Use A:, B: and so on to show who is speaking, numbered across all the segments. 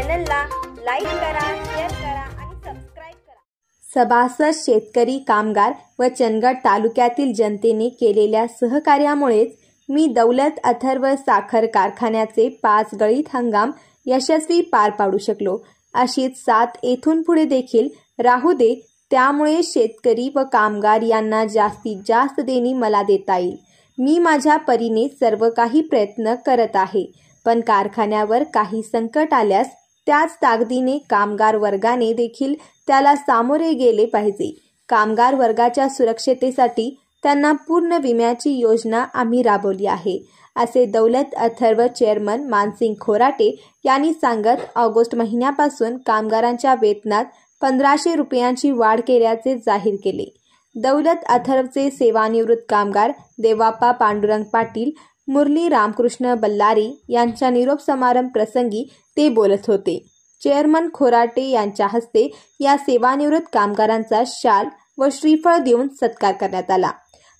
A: चॅनलला लाईक करा, शेअर करा आणि सबस्क्राइब करा। सभासद, शेतकरी, कामगार व चंदगड तालुक्यातील जनतेने केलेल्या सहकार्यामुळेच मी दौलत अथर्व साखर कारखान्याचे 5 गळीत हंगाम यशस्वी पार पाडू शकलो। अशीच साथ येथून पुढे देखील राहू दे, त्यामुळे शेतकरी व कामगार यांना जास्तीत जास्त देणी मला देता येईल। मी माझ्या परीने सर्व काही प्रयत्न करत आहे, पण कारखान्यावर काही संकट आल्यास त्याच ताकदीने कामगार वर्गाने देखील त्याला सामोरे गेले पाहिजे। कामगार वर्गाच्या सुरक्षतेसाठी त्यांना पूर्ण विम्याची योजना आम्ही राबवली आहे, असे दौलत अथर्व चेअरमन मानसिंग खोराटे यांनी सांगत ऑगस्ट महिन्यापासून कामगारांच्या वेतनात 1500 रुपयांची वाढ केल्याचे जाहीर केले। दौलत अथर्वचे सेवानिवृत्त कामगार देवाप्पा पांडुरंग पाटील, मुरली रामकृष्ण बल्लारी यांच्या निरोप समारंभ प्रसंगी ते बोलत होते। चेअरमन खोराटे यांच्या हस्ते या सेवानिवृत्त कामगारांचा शाल व श्रीफळ देऊन सत्कार करण्यात आला।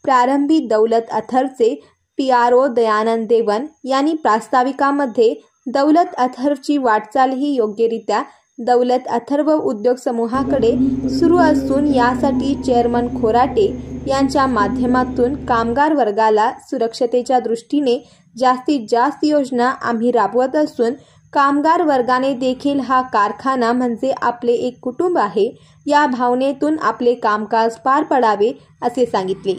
A: प्रारंभी दौलत अथर्वचे PRO दयानंद देवन यांनी प्रास्ताविकामध्ये दौलत अथर्वची वाटचाल ही योग्यरित्या दौलत अथर्व उद्योग समूहाकडे सुरू असून यासाठी चेअरमन खोराटे यांच्या माध्यमातून कामगार वर्गाला सुरक्षतेच्या दृष्टीने जास्तीत जास्त योजना आम्ही राबवत असून कामगार वर्गाने देखील हा कारखाना म्हणजे आपले एक कुटुंब आहे या भावनेतून आपले कामकाज पार पाडावे असे सांगितले।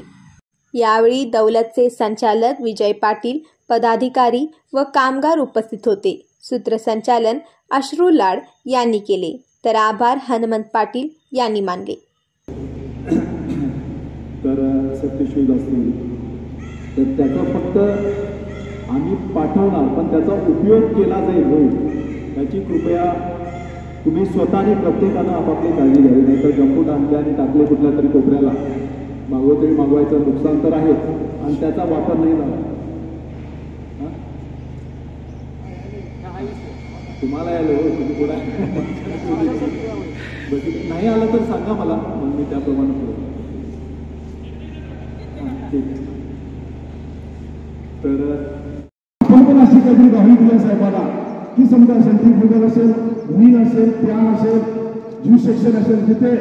A: यावेळी दौलतचे संचालक विजय पाटील, पदाधिकारी व कामगार उपस्थित होते। सूत्रसंचालन अश्रू लाड यांनी केले, तर आभार हनुमंत पाटील यांनी मानले।
B: तर सत्यशोध असतील तर त्याचा फक्त आम्ही पाठवणार, पण त्याचा उपयोग केला जाईल याची कृपया तुम्ही स्वतःने प्रत्येकानं आपापली काळजी घ्यावी। नाही तर जंपूट आणले आणि टाकले कुठल्या तरी कोपऱ्याला, मागवतरी मागवायचं नुकसान तर आहेच आणि त्याचा वापर नाही झाला। तुम्हाला यायला तुम्ही पुढे नाही आलं तर सांगा मला, मग मी त्याप्रमाणे पुढे। ठीक आहे, तर आपण पण अशी काहीतरी गावी दिल्या साहेबाला की समजा सेंट्रिफ्युगल असेल, व्हील असेल, फॅन असेल, ज्यूस सेक्शन असेल, तिथे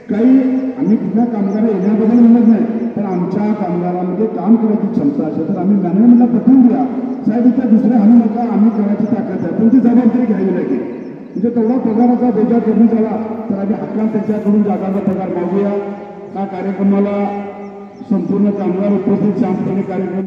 B: काही आम्ही कुठल्या कामगार येण्याबद्दल म्हणत नाही, पण आमच्या कामगारांमध्ये काम करायची क्षमता असेल तर आम्ही मॅनेजमेंटला पटवून द्या, साहेब इथे दुसरे आणू नका, आम्ही करायची ताकद आहे, पण ती जबाबदारी घ्यावी लागेल। म्हणजे तेवढा पगाराचा बोजा कमी झाला तर आम्ही हक्कान त्याच्याकडून जागाचा पगार मागूया। हा कार्यक्रमाला संपूर्ण कामगार उपस्थित शांतपणे कार्यक्रम